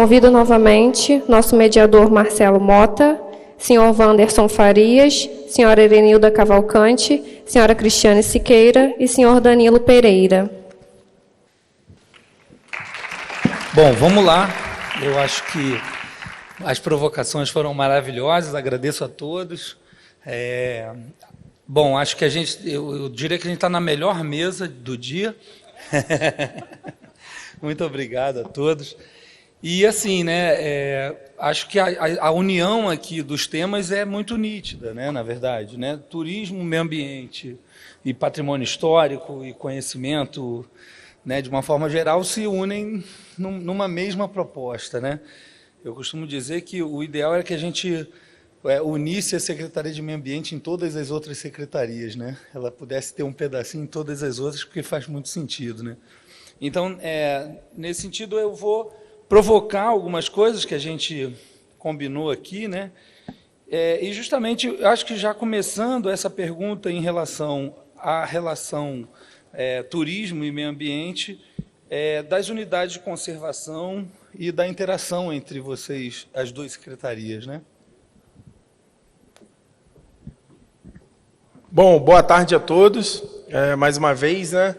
convido novamente nosso mediador Marcelo Mota, senhor Wanderson Farias, senhora Erenilda Cavalcante, senhora Cristiane Siqueira e senhor Danilo Pereira. Bom, vamos lá. Eu acho que as provocações foram maravilhosas, agradeço a todos. Bom, acho que eu diria que a gente está na melhor mesa do dia. Muito obrigado a todos. E assim, né, acho que a união aqui dos temas é muito nítida, né, na verdade, né? Turismo, meio ambiente e patrimônio histórico e conhecimento, né, de uma forma geral, se unem numa mesma proposta, né? Eu costumo dizer que o ideal era que a gente unisse a Secretaria de Meio Ambiente em todas as outras secretarias, né? Ela pudesse ter um pedacinho em todas as outras, porque faz muito sentido, né? Então, nesse sentido, eu vou provocar algumas coisas que a gente combinou aqui, né? E justamente, eu acho que já começando essa pergunta em relação à relação turismo e meio ambiente, das unidades de conservação e da interação entre vocês, as duas secretarias, né? Bom, boa tarde a todos. Mais uma vez, né?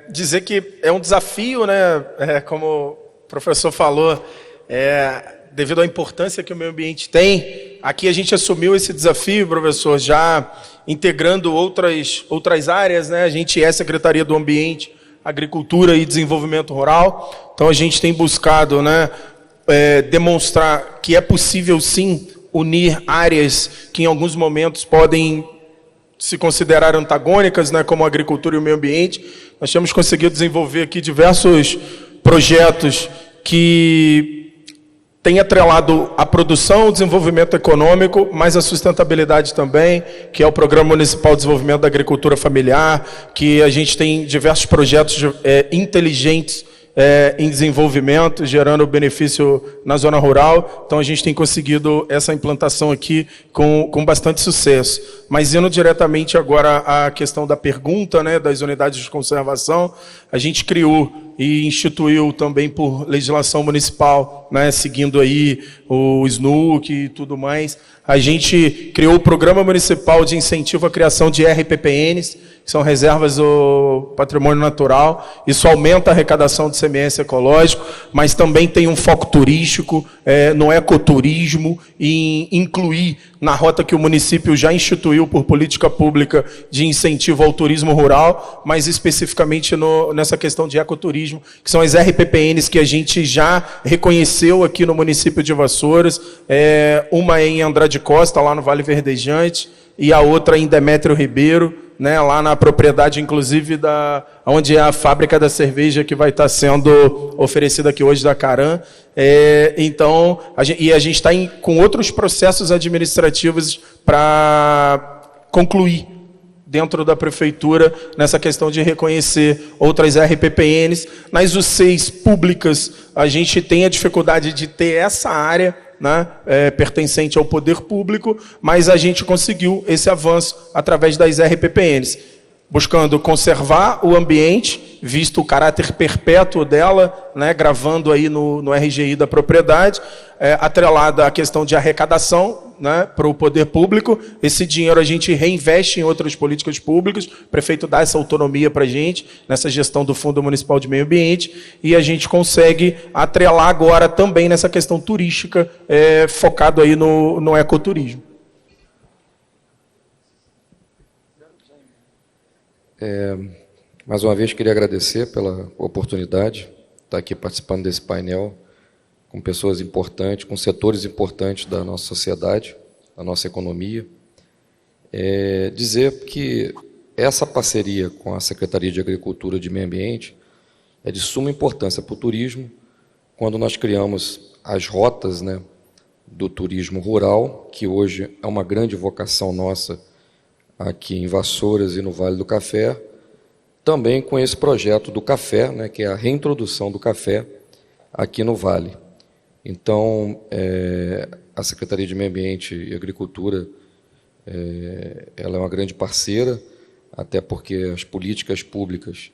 Dizer que é um desafio, né? Como o professor falou, devido à importância que o meio ambiente tem, aqui a gente assumiu esse desafio, professor, já integrando outras áreas, né? A gente é Secretaria do Ambiente, Agricultura e Desenvolvimento Rural, então a gente tem buscado, né, demonstrar que é possível, sim, unir áreas que em alguns momentos podem se considerar antagônicas, né, como a agricultura e o meio ambiente. Nós temos conseguido desenvolver aqui diversos projetos que têm atrelado a produção, o desenvolvimento econômico, mas a sustentabilidade também, que é o Programa Municipal de Desenvolvimento da Agricultura Familiar, que a gente tem diversos projetos inteligentes em desenvolvimento, gerando benefício na zona rural. Então, a gente tem conseguido essa implantação aqui com bastante sucesso. Mas, indo diretamente agora à questão da pergunta, né, das unidades de conservação, a gente criou e instituiu também por legislação municipal, né, seguindo aí o SNUC e tudo mais, a gente criou o Programa Municipal de Incentivo à Criação de RPPNs, que são reservas do patrimônio natural. Isso aumenta a arrecadação de CMS ecológico, mas também tem um foco turístico, no ecoturismo, e incluir na rota que o município já instituiu por política pública de incentivo ao turismo rural, mas especificamente nessa questão de ecoturismo, que são as RPPNs que a gente já reconheceu aqui no município de Vassouras, uma em Andrade Costa, lá no Vale Verdejante, e a outra em Demétrio Ribeiro, né, lá na propriedade, inclusive, onde é a fábrica da cerveja que vai estar sendo oferecida aqui hoje da Caram. Então, a gente está com outros processos administrativos para concluir dentro da prefeitura nessa questão de reconhecer outras RPPNs. Nas UCs públicas, a gente tem a dificuldade de ter essa área, né, pertencente ao poder público, mas a gente conseguiu esse avanço através das RPPNs, buscando conservar o ambiente, visto o caráter perpétuo dela, né, gravando aí no RGI da propriedade, atrelada à questão de arrecadação, né, para o poder público. Esse dinheiro a gente reinveste em outras políticas públicas, o prefeito dá essa autonomia para a gente, nessa gestão do Fundo Municipal de Meio Ambiente, e a gente consegue atrelar agora também nessa questão turística, focado aí no ecoturismo. Mais uma vez, queria agradecer pela oportunidade de estar aqui participando desse painel com pessoas importantes, com setores importantes da nossa sociedade, da nossa economia. Dizer que essa parceria com a Secretaria de Agricultura e de Meio Ambiente é de suma importância para o turismo, quando nós criamos as rotas, né, do turismo rural, que hoje é uma grande vocação nossa aqui em Vassouras e no Vale do Café, também com esse projeto do café, né, que é a reintrodução do café aqui no Vale. Então, a Secretaria de Meio Ambiente e Agricultura, ela é uma grande parceira, até porque as políticas públicas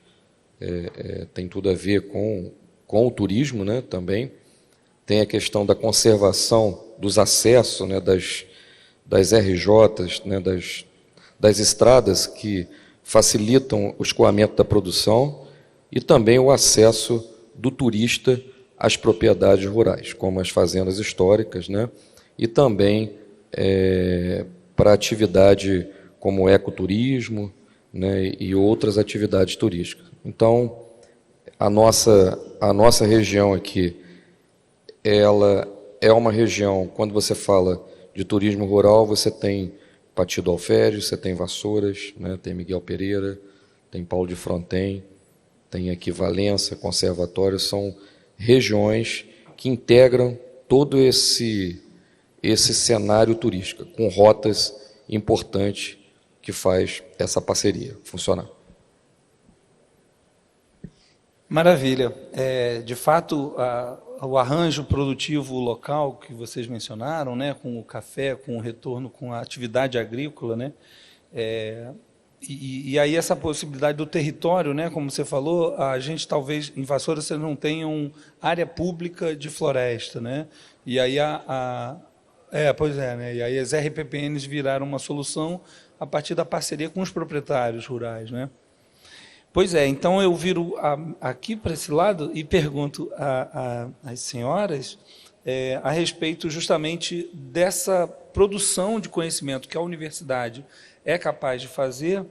têm tudo a ver com o turismo, né, também. tem a questão da conservação dos acessos, né, das RJs, né, das estradas que facilitam o escoamento da produção e também o acesso do turista às propriedades rurais, como as fazendas históricas, né, e também para atividade como ecoturismo, né, e outras atividades turísticas. Então, a nossa região aqui, ela é uma região, quando você fala de turismo rural, você tem Pati do Alferes, você tem Vassouras, né, tem Miguel Pereira, tem Paulo de Fronten, tem aqui Valença, Conservatório, são regiões que integram todo esse cenário turístico, com rotas importantes que faz essa parceria funcionar. Maravilha. De fato, o arranjo produtivo local que vocês mencionaram, né, com o café, com o retorno, com a atividade agrícola, né, e aí essa possibilidade do território, né, como você falou, a gente talvez em Vassoura você não tenha área pública de floresta, né, e aí né, e aí as RPPNs viraram uma solução a partir da parceria com os proprietários rurais, né. Pois é, então eu viro aqui para esse lado e pergunto às senhoras a respeito justamente dessa produção de conhecimento que a universidade é capaz de fazer,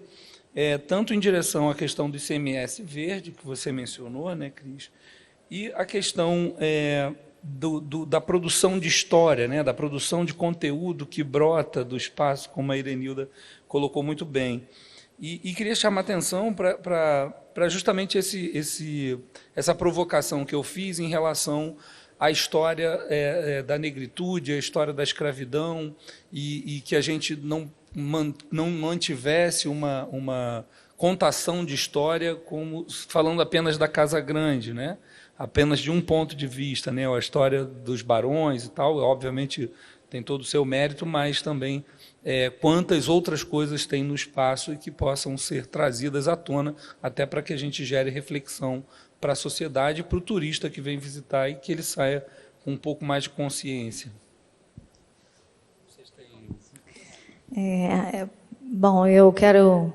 tanto em direção à questão do ICMS verde, que você mencionou, né, Cris, e a questão da produção de história, né, da produção de conteúdo que brota do espaço, como a Irenilda colocou muito bem. E queria chamar a atenção para justamente essa provocação que eu fiz em relação à história da negritude, a história da escravidão, e que a gente não mantivesse uma contação de história como falando apenas da Casa Grande, né? Apenas de um ponto de vista, né? A história dos barões e tal, obviamente tem todo o seu mérito, mas também quantas outras coisas tem no espaço e que possam ser trazidas à tona, até para que a gente gere reflexão para a sociedade e para o turista que vem visitar e que ele saia com um pouco mais de consciência. Vocês têm... Bom, eu quero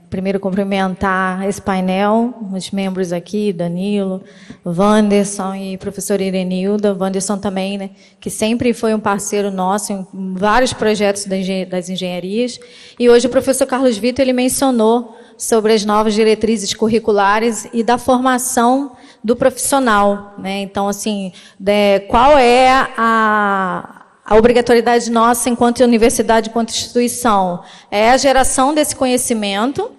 primeiro cumprimentar esse painel, os membros aqui, Danilo, Wanderson e professora Irenilda. Wanderson também, né, que sempre foi um parceiro nosso em vários projetos das engenharias. E hoje o professor Carlos Vitor ele mencionou sobre as novas diretrizes curriculares e da formação do profissional, né? Então, assim, qual é a obrigatoriedade nossa enquanto universidade, enquanto instituição? É a geração desse conhecimento,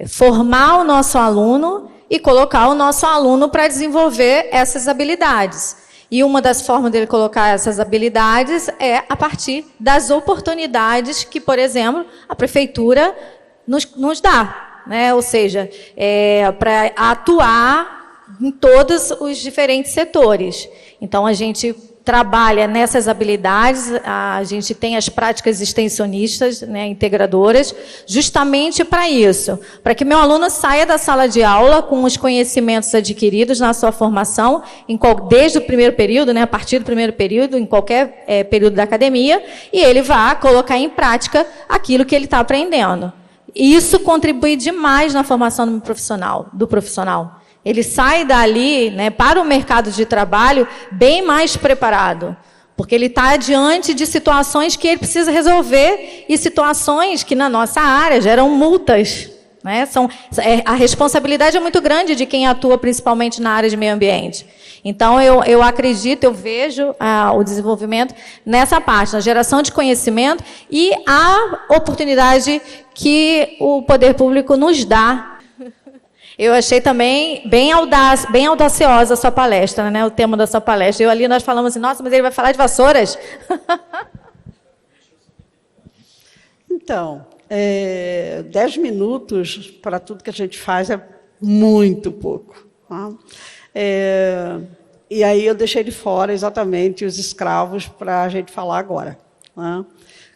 formar o nosso aluno e colocar o nosso aluno para desenvolver essas habilidades. E uma das formas dele colocar essas habilidades é a partir das oportunidades que, por exemplo, a prefeitura nos dá, né? Ou seja, para atuar em todos os diferentes setores. Então, a gente trabalha nessas habilidades, a gente tem as práticas extensionistas, né, integradoras, justamente para isso, para que meu aluno saia da sala de aula com os conhecimentos adquiridos na sua formação, desde o primeiro período, né, a partir do primeiro período, em qualquer período da academia, e ele vá colocar em prática aquilo que ele está aprendendo. Isso contribui demais na formação do profissional. Ele sai dali, né, para o mercado de trabalho bem mais preparado, porque ele está diante de situações que ele precisa resolver e situações que, na nossa área, geram multas, né? A responsabilidade é muito grande de quem atua principalmente na área de meio ambiente. Então, eu acredito, eu vejo o desenvolvimento nessa parte, na geração de conhecimento e a oportunidade que o poder público nos dá. Eu achei também bem audaciosa a sua palestra, né? O tema da sua palestra. Nós falamos assim, nossa, mas ele vai falar de Vassouras? Então, 10 minutos para tudo que a gente faz é muito pouco. Tá? E aí eu deixei de fora exatamente os escravos para a gente falar agora. Tá?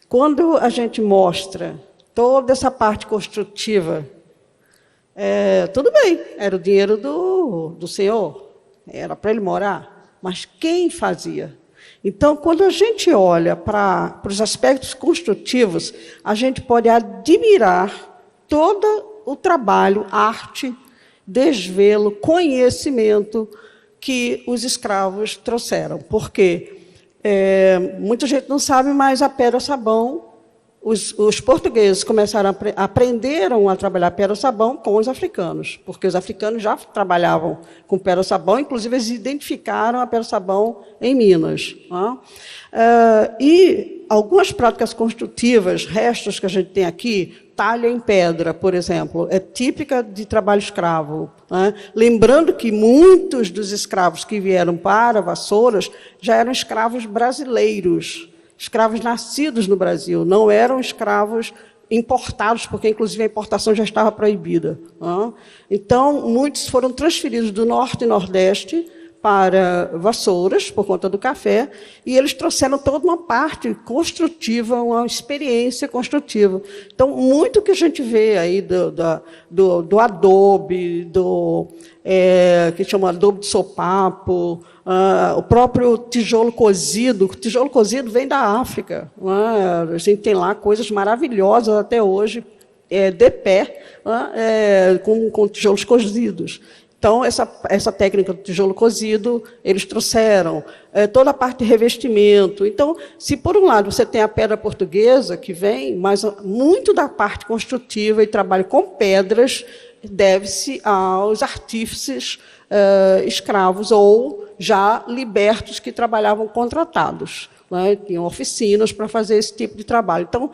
Quando a gente mostra toda essa parte construtiva, tudo bem, era o dinheiro do senhor, era para ele morar. mas quem fazia. Então, quando a gente olha para os aspectos construtivos, a gente pode admirar todo o trabalho, arte, desvelo, conhecimento que os escravos trouxeram. Porque muita gente não sabe, mas a pedra-sabão, os portugueses aprenderam a trabalhar pedra-sabão com os africanos, porque os africanos já trabalhavam com pedra-sabão, inclusive eles identificaram a pedra-sabão em Minas. E algumas práticas construtivas, restos que a gente tem aqui, talha em pedra, por exemplo, é típica de trabalho escravo. Lembrando que muitos dos escravos que vieram para Vassouras já eram escravos brasileiros, escravos nascidos no Brasil, não eram escravos importados, porque, inclusive, a importação já estava proibida. Então, muitos foram transferidos do Norte e Nordeste para Vassouras, por conta do café, e eles trouxeram toda uma parte construtiva, uma experiência construtiva. Então, muito que a gente vê aí do adobe, que chama adobe de sopapo, o próprio tijolo cozido. O tijolo cozido vem da África. A gente tem lá coisas maravilhosas até hoje, de pé, com tijolos cozidos. Então, essa técnica do tijolo cozido, eles trouxeram toda a parte de revestimento. Então, se por um lado você tem a pedra portuguesa, que vem, mas muito da parte construtiva e trabalho com pedras deve-se aos artífices escravos ou já libertos que trabalhavam contratados. Tinham oficinas para fazer esse tipo de trabalho. Então,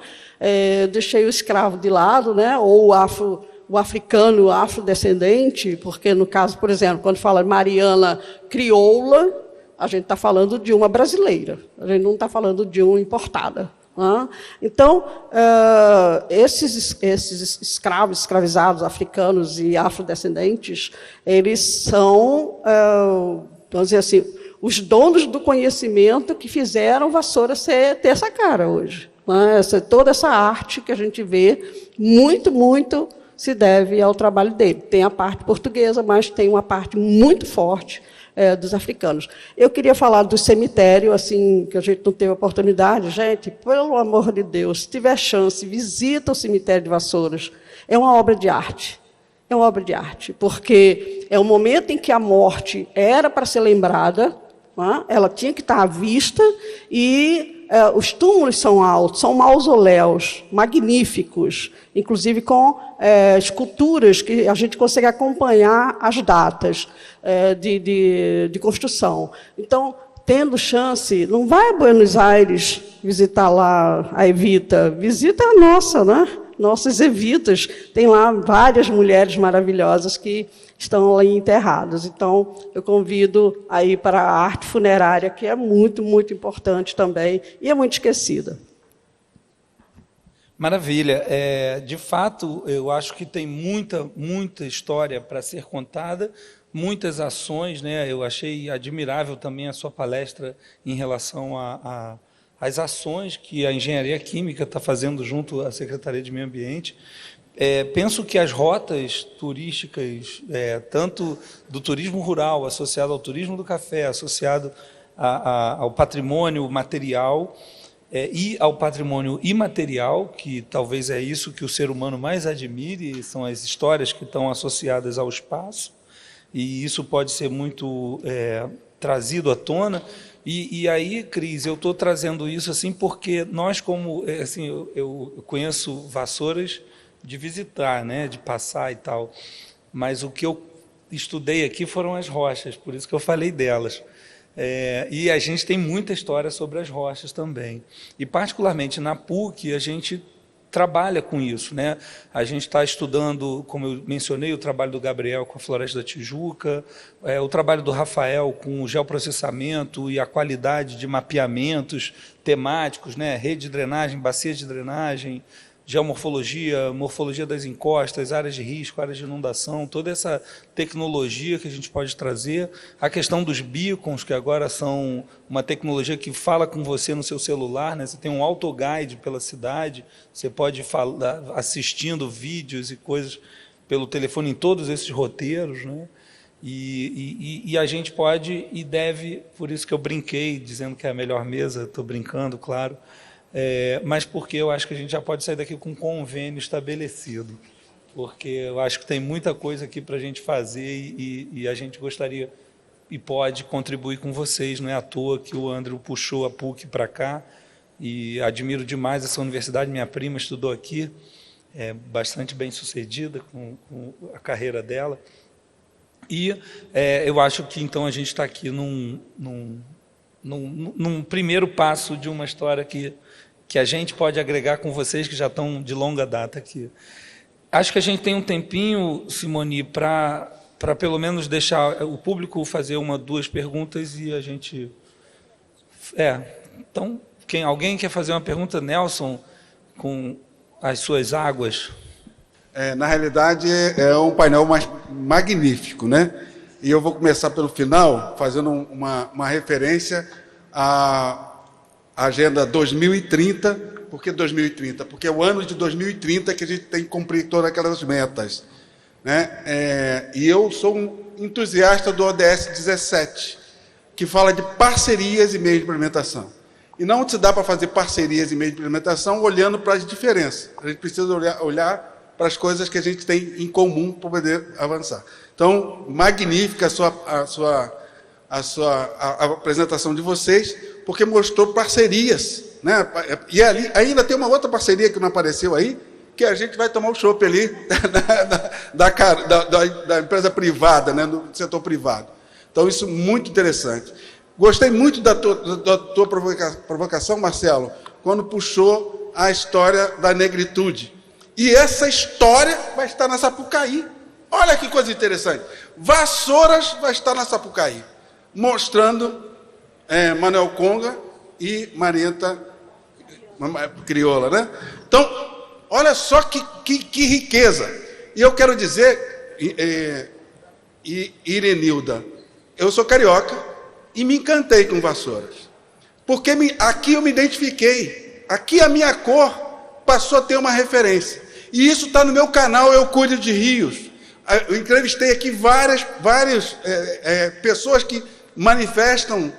deixei o escravo de lado, ou o africano afrodescendente, porque, no caso, por exemplo, quando fala Mariana crioula, a gente está falando de uma brasileira, a gente não está falando de uma importada. Então, esses escravos, escravizados, africanos e afrodescendentes, eles são, vamos dizer assim, os donos do conhecimento que fizeram Vassouras ter essa cara hoje. Toda essa arte que a gente vê, muito se deve ao trabalho dele. Tem a parte portuguesa, mas tem uma parte muito forte dos africanos. Eu queria falar do cemitério, assim, que a gente não teve oportunidade. Gente, pelo amor de Deus, se tiver chance, visita o cemitério de Vassouras. É uma obra de arte. É uma obra de arte, porque é o momento em que a morte era para ser lembrada, ela tinha que estar à vista, e os túmulos são altos, são mausoléus magníficos, inclusive com esculturas que a gente consegue acompanhar as datas de construção. Então, tendo chance, não vai a Buenos Aires visitar lá a Evita, visita a nossa, nossas Evitas. Tem lá várias mulheres maravilhosas que estão lá enterradas. Então, eu convido a ir para a arte funerária, que é muito importante também, e é muito esquecida. Maravilha. De fato, eu acho que tem muita história para ser contada, muitas ações, Eu achei admirável também a sua palestra em relação às ações que a Engenharia Química está fazendo junto à Secretaria de Meio Ambiente. Penso que as rotas turísticas, tanto do turismo rural, associado ao turismo do café, associado ao patrimônio material e ao patrimônio imaterial, que talvez é isso que o ser humano mais admire, são as histórias que estão associadas ao espaço, e isso pode ser muito trazido à tona. E aí, Cris, eu estou trazendo isso assim porque nós, como assim, eu conheço Vassouras de visitar, de passar e tal, mas o que eu estudei aqui foram as rochas, por isso que eu falei delas. E a gente tem muita história sobre as rochas também. E, particularmente, na PUC, a gente trabalha com isso. A gente está estudando, como eu mencionei, o trabalho do Gabriel com a Floresta da Tijuca, o trabalho do Rafael com o geoprocessamento e a qualidade de mapeamentos temáticos, rede de drenagem, bacias de drenagem, geomorfologia, morfologia das encostas, áreas de risco, áreas de inundação, toda essa tecnologia que a gente pode trazer. A questão dos beacons, que agora são uma tecnologia que fala com você no seu celular, Você tem um autoguide pela cidade, você pode falar assistindo vídeos e coisas pelo telefone em todos esses roteiros, E a gente pode e deve, por isso que eu brinquei, dizendo que é a melhor mesa, estou brincando, claro, mas porque eu acho que a gente já pode sair daqui com um convênio estabelecido, porque eu acho que tem muita coisa aqui para a gente fazer e a gente gostaria e pode contribuir com vocês. Não é à toa que o Andrew puxou a PUC para cá, e admiro demais essa universidade. Minha prima estudou aqui, é bastante bem sucedida com a carreira dela. E eu acho que, então, a gente está aqui num primeiro passo de uma história que a gente pode agregar com vocês, que já estão de longa data aqui. Acho que a gente tem um tempinho, Simoni, para pelo menos deixar o público fazer 1 ou 2 perguntas e a gente... Então, alguém quer fazer uma pergunta, Nelson, com as suas águas? Na realidade, é um painel magnífico, né? E eu vou começar pelo final, fazendo uma referência à Agenda 2030. Por que 2030? Porque é o ano de 2030 que a gente tem que cumprir todas aquelas metas, né? E eu sou um entusiasta do ODS 17, que fala de parcerias e meios de implementação. E não se dá para fazer parcerias e meios de implementação olhando para as diferenças. A gente precisa olhar para as coisas que a gente tem em comum para poder avançar. Então, magnífica a apresentação de vocês, porque mostrou parcerias, né? E ali ainda tem uma outra parceria que não apareceu aí, que a gente vai tomar o chopp ali da empresa privada, né? Do setor privado. Então, isso é muito interessante. Gostei muito da tua provocação, Marcelo, quando puxou a história da negritude. E essa história vai estar na Sapucaí. Olha que coisa interessante. Vassouras vai estar na Sapucaí, mostrando Manuel Conga e Marieta Crioula, né? Então, olha só que riqueza. E eu quero dizer, Irenilda, eu sou carioca e me encantei com Vassouras. Porque aqui eu me identifiquei. Aqui a minha cor passou a ter uma referência. E isso está no meu canal, Eu Cuido de Rios. Eu entrevistei aqui várias pessoas que manifestam,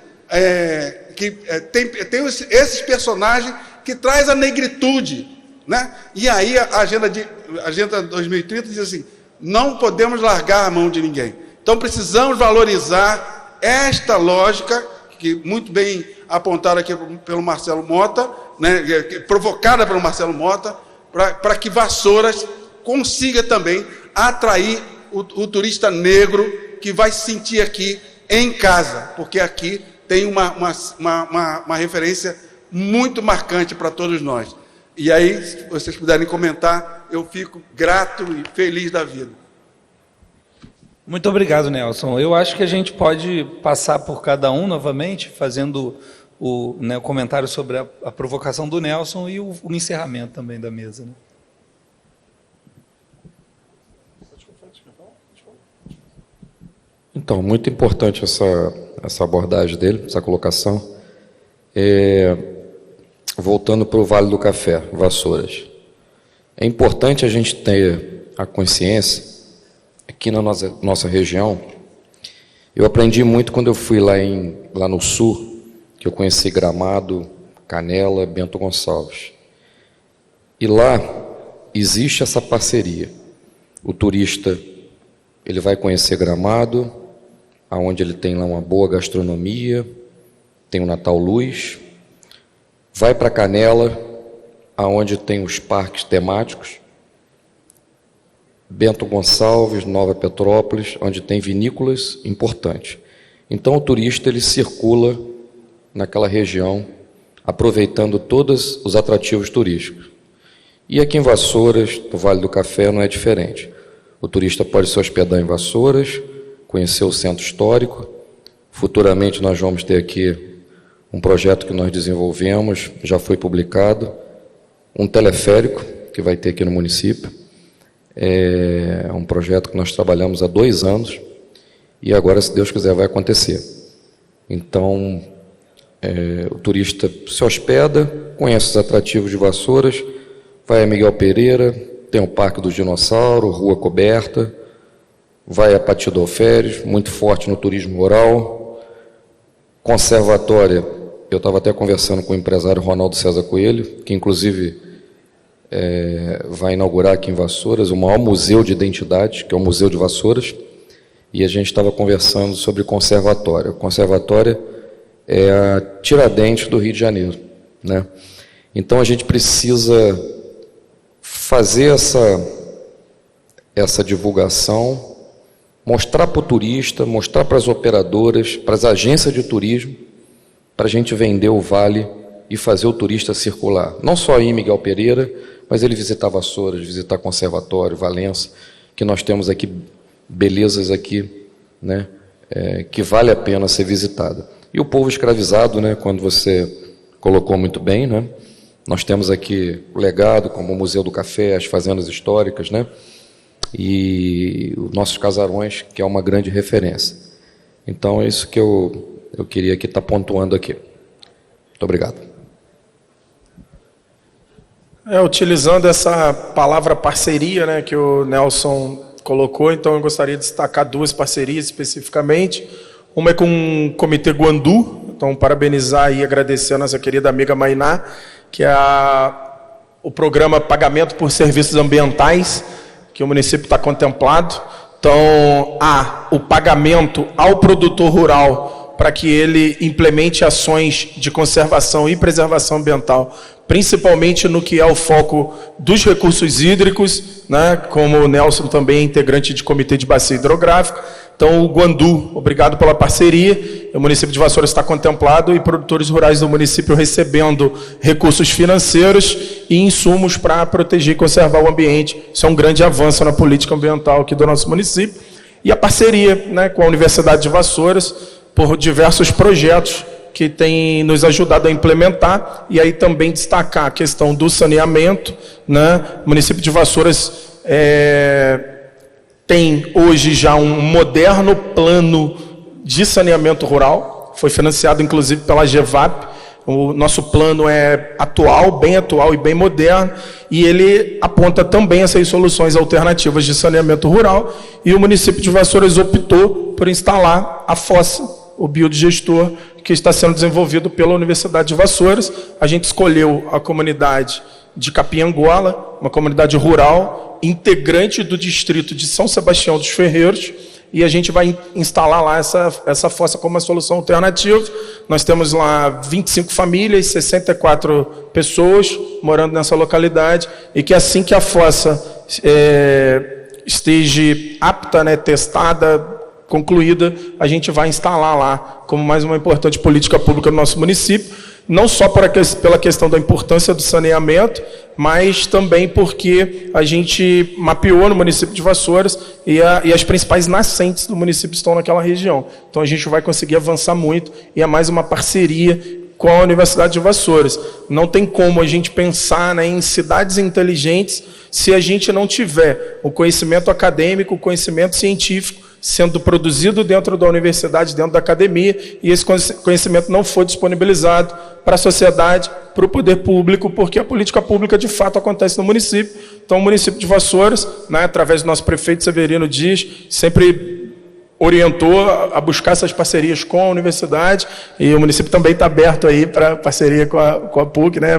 tem esses personagens que traz a negritude, né? E aí a Agenda 2030 diz assim, não podemos largar a mão de ninguém. Então precisamos valorizar esta lógica, que muito bem apontada aqui pelo Marcelo Mota, né? Provocada pelo Marcelo Mota, para que Vassouras consiga também atrair o turista negro que vai se sentir aqui em casa, porque aqui tem uma referência muito marcante para todos nós. E aí, se vocês puderem comentar, eu fico grato e feliz da vida. Muito obrigado, Nelson. Eu acho que a gente pode passar por cada um novamente, fazendo o comentário sobre a provocação do Nelson e o encerramento também da mesa, né? Então, muito importante essa abordagem dele, essa colocação. Voltando para o Vale do Café, Vassouras. É importante a gente ter a consciência, aqui na nossa região, eu aprendi muito quando eu fui lá no sul, que eu conheci Gramado, Canela, Bento Gonçalves. E lá existe essa parceria. O turista, ele vai conhecer Gramado, onde ele tem lá uma boa gastronomia, tem o Natal Luz, vai para Canela, onde tem os parques temáticos, Bento Gonçalves, Nova Petrópolis, onde tem vinícolas importantes. Então o turista ele circula naquela região, aproveitando todos os atrativos turísticos. E aqui em Vassouras, no Vale do Café, não é diferente. O turista pode se hospedar em Vassouras, conhecer o centro histórico. Futuramente nós vamos ter aqui um projeto que nós desenvolvemos, já foi publicado, um teleférico que vai ter aqui no município. É um projeto que nós trabalhamos há 2 anos e agora, se Deus quiser, vai acontecer. Então, o turista se hospeda, conhece os atrativos de Vassouras, vai a Miguel Pereira, tem o Parque do Dinossauro, Rua Coberta, vai a Patido Alferes, muito forte no turismo rural. Conservatória, eu estava até conversando com o empresário Ronaldo César Coelho, que inclusive vai inaugurar aqui em Vassouras o maior museu de identidade, que é o Museu de Vassouras, e a gente estava conversando sobre conservatória. O conservatória é a Tiradentes do Rio de Janeiro, né? Então a gente precisa fazer essa divulgação, mostrar para o turista, mostrar para as operadoras, para as agências de turismo, para a gente vender o vale e fazer o turista circular. Não só ir em Miguel Pereira, mas ele visitar Vassouras, visitar Conservatório, Valença, que nós temos aqui belezas aqui, né, que vale a pena ser visitada. E o povo escravizado, né, quando você colocou muito bem, né, nós temos aqui o legado, como o Museu do Café, as fazendas históricas, né, e os nossos casarões, que é uma grande referência. Então, é isso que eu queria aqui estar pontuando aqui. Muito obrigado. Utilizando essa palavra parceria, né, que o Nelson colocou, então eu gostaria de destacar duas parcerias especificamente. Uma é com o Comitê Guandu, então parabenizar e agradecer a nossa querida amiga Mainá, que é o programa Pagamento por Serviços Ambientais, que o município está contemplado. Então, há o pagamento ao produtor rural para que ele implemente ações de conservação e preservação ambiental, principalmente no que é o foco dos recursos hídricos, né, como o Nelson também é integrante de comitê de bacia hidrográfica. Então, o Guandu, obrigado pela parceria. O município de Vassouras está contemplado e produtores rurais do município recebendo recursos financeiros e insumos para proteger e conservar o ambiente. Isso é um grande avanço na política ambiental aqui do nosso município. E a parceria, né, com a Universidade de Vassouras por diversos projetos que tem nos ajudado a implementar, e aí também destacar a questão do saneamento, né? O município de Vassouras tem hoje já um moderno plano de saneamento rural, foi financiado inclusive pela GEVAP. O nosso plano é atual e bem moderno, e ele aponta também essas soluções alternativas de saneamento rural, e o município de Vassouras optou por instalar a fossa, o biodigestor, que está sendo desenvolvido pela Universidade de Vassouras. A gente escolheu a comunidade de Capiangola, uma comunidade rural, integrante do distrito de São Sebastião dos Ferreiros, e a gente vai instalar lá essa fossa como uma solução alternativa. Nós temos lá 25 famílias, 64 pessoas morando nessa localidade, e que assim que a fossa esteja apta, né, testada, concluída, a gente vai instalar lá como mais uma importante política pública no nosso município, não só pela questão da importância do saneamento, mas também porque a gente mapeou no município de Vassouras e as principais nascentes do município estão naquela região. Então a gente vai conseguir avançar muito, e é mais uma parceria com a Universidade de Vassouras. Não tem como a gente pensar, né, em cidades inteligentes se a gente não tiver o conhecimento acadêmico, o conhecimento científico sendo produzido dentro da universidade, dentro da academia, e esse conhecimento não for disponibilizado para a sociedade, para o poder público, porque a política pública de fato acontece no município. Então o município de Vassouras, né, através do nosso prefeito Severino Dias, sempre orientou a buscar essas parcerias com a universidade, e o município também está aberto aí para parceria com a PUC, né?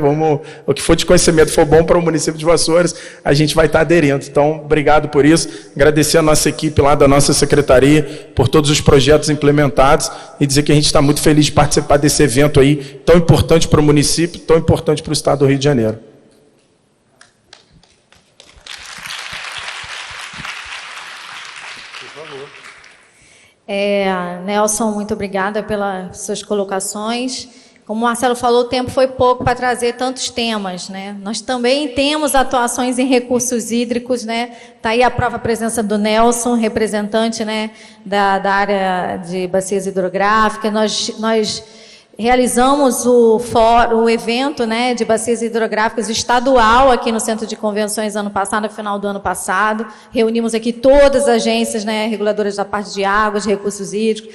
O que for de conhecimento for bom para o município de Vassouras, a gente vai estar aderindo. Então, obrigado por isso, agradecer a nossa equipe lá da nossa secretaria por todos os projetos implementados, e dizer que a gente está muito feliz de participar desse evento aí, tão importante para o município, tão importante para o estado do Rio de Janeiro. Nelson, muito obrigada pelas suas colocações. Como o Marcelo falou, o tempo foi pouco para trazer tantos temas, né? Nós também temos atuações em recursos hídricos, né? Está aí a própria presença do Nelson, representante, né, da área de bacias hidrográficas. Nós realizamos o evento, né, de bacias hidrográficas estadual aqui no Centro de Convenções no final do ano passado. Reunimos aqui todas as agências, né, reguladoras da parte de águas, de recursos hídricos.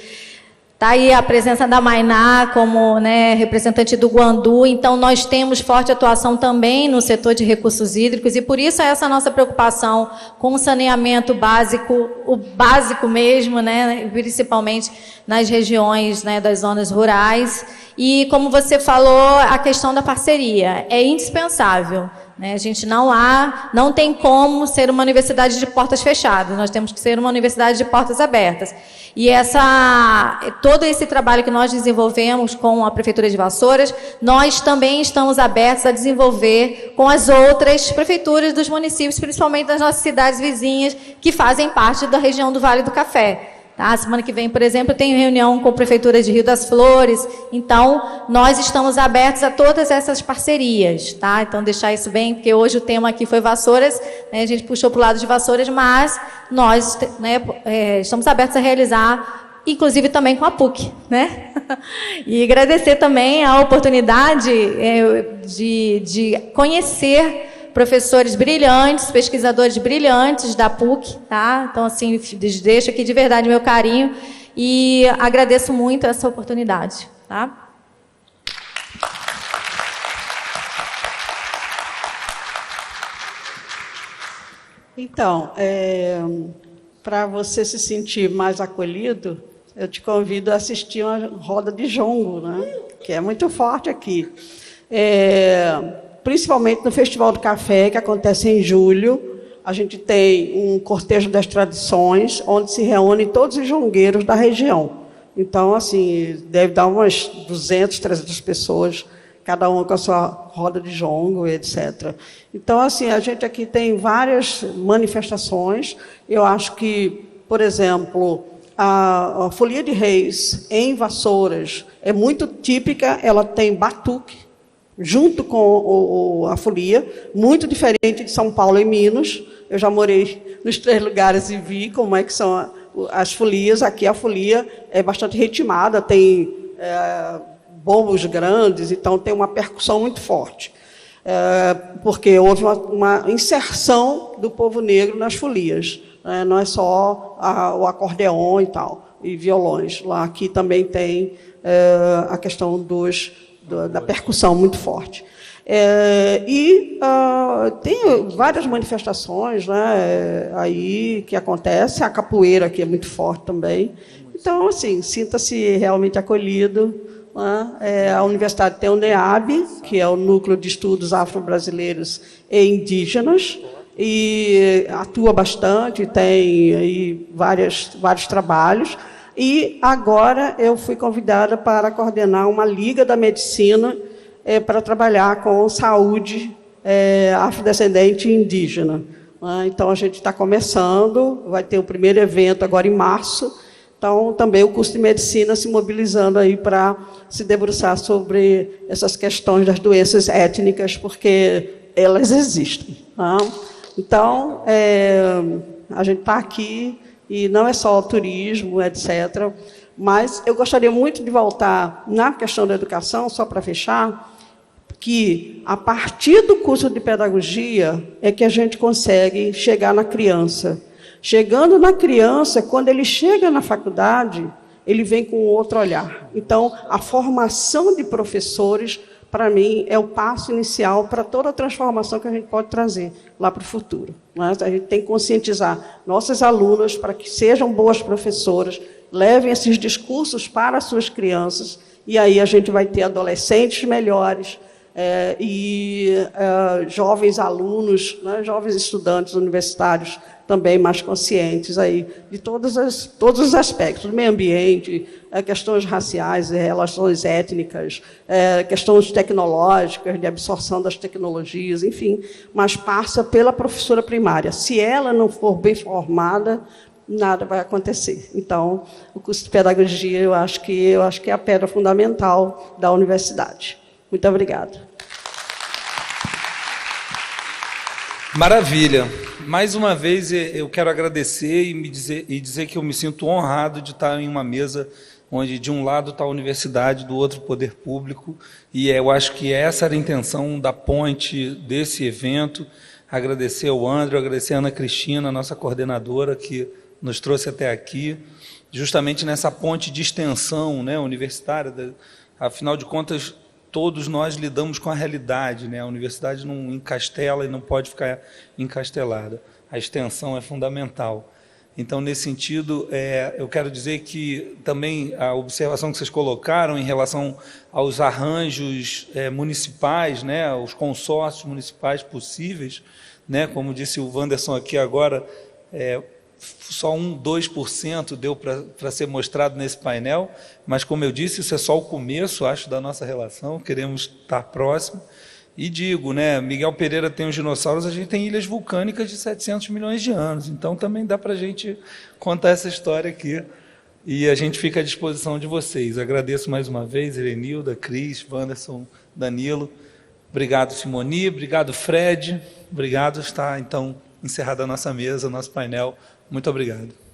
Está aí a presença da Mainá como, né, representante do Guandu. Então, nós temos forte atuação também no setor de recursos hídricos e, por isso, essa nossa preocupação com o saneamento básico, o básico mesmo, né, principalmente nas regiões, né, das zonas rurais. E, como você falou, a questão da parceria é indispensável. A gente não tem como ser uma universidade de portas fechadas, nós temos que ser uma universidade de portas abertas. E todo esse trabalho que nós desenvolvemos com a Prefeitura de Vassouras, nós também estamos abertos a desenvolver com as outras prefeituras dos municípios, principalmente das nossas cidades vizinhas, que fazem parte da região do Vale do Café. Tá? Semana que vem, por exemplo, eu tenho reunião com a Prefeitura de Rio das Flores. Então, nós estamos abertos a todas essas parcerias. Tá? Então, deixar isso bem, porque hoje o tema aqui foi Vassouras, né? A gente puxou para o lado de Vassouras, mas nós, né, estamos abertos a realizar, inclusive também com a PUC. Né? E agradecer também a oportunidade de conhecer professores brilhantes, pesquisadores brilhantes da PUC, tá? Então, assim, deixo aqui de verdade meu carinho e agradeço muito essa oportunidade, tá? Então, para você se sentir mais acolhido, eu te convido a assistir uma roda de jongo, né? Que é muito forte aqui. Principalmente no Festival do Café, que acontece em julho, a gente tem um cortejo das tradições, onde se reúnem todos os jongueiros da região. Então, assim, deve dar umas 200, 300 pessoas, cada uma com a sua roda de jongo, etc. Então, assim, a gente aqui tem várias manifestações. Eu acho que, por exemplo, a Folia de Reis, em Vassouras, é muito típica, ela tem batuque, junto com a folia, muito diferente de São Paulo e Minas. Eu já morei nos 3 lugares e vi como é que são as folias. Aqui a folia é bastante ritmada, tem bombos grandes, então tem uma percussão muito forte. Porque houve uma inserção do povo negro nas folias. Não é só o acordeon e tal, e violões. Lá aqui também tem a questão da percussão muito forte. Tem várias manifestações, né, aí que acontecem, a capoeira aqui é muito forte também. Então, assim, sinta-se realmente acolhido. Né? A universidade tem o NEAB, que é o Núcleo de Estudos Afro-Brasileiros e Indígenas, e atua bastante, tem aí vários trabalhos. E agora eu fui convidada para coordenar uma Liga da Medicina para trabalhar com saúde afrodescendente e indígena. Então, a gente está começando, vai ter o primeiro evento agora em março. Então, também o curso de medicina se mobilizando aí para se debruçar sobre essas questões das doenças étnicas, porque elas existem. Tá? Então, a gente está aqui. E não é só o turismo, etc. Mas eu gostaria muito de voltar na questão da educação, só para fechar, que a partir do curso de pedagogia é que a gente consegue chegar na criança. Chegando na criança, quando ele chega na faculdade, ele vem com outro olhar. Então, a formação de professores, para mim, é o passo inicial para toda a transformação que a gente pode trazer lá para o futuro. Mas a gente tem que conscientizar nossas alunas para que sejam boas professoras, levem esses discursos para as suas crianças, e aí a gente vai ter adolescentes melhores jovens alunos, né, jovens estudantes universitários também mais conscientes aí de todos os aspectos, do meio ambiente, questões raciais, relações étnicas, questões tecnológicas, de absorção das tecnologias, enfim, mas passa pela professora primária. Se ela não for bem formada, nada vai acontecer. Então, o curso de pedagogia, eu acho que é a pedra fundamental da universidade. Muito obrigada. Maravilha. Mais uma vez eu quero agradecer e dizer que eu me sinto honrado de estar em uma mesa onde de um lado está a universidade, do outro o poder público, e eu acho que essa era a intenção da ponte desse evento. Agradecer ao André, agradecer a Ana Cristina, nossa coordenadora, que nos trouxe até aqui, justamente nessa ponte de extensão, né, universitária. Afinal de contas, todos nós lidamos com a realidade, né? A universidade não encastela e não pode ficar encastelada. A extensão é fundamental. Então, nesse sentido, eu quero dizer que também a observação que vocês colocaram em relação aos arranjos municipais, né, os consórcios municipais possíveis, né, como disse o Wanderson aqui agora, só 2% deu para ser mostrado nesse painel, mas, como eu disse, isso é só o começo, acho, da nossa relação, queremos estar próximo. E digo, né, Miguel Pereira tem os dinossauros, a gente tem ilhas vulcânicas de 700 milhões de anos, então também dá para a gente contar essa história aqui, e a gente fica à disposição de vocês. Agradeço mais uma vez, Erenilda, Cris, Wanderson, Danilo. Obrigado, Simoni, obrigado, Fred, obrigado. Está, então, encerrada a nossa mesa, nosso painel. Muito obrigado.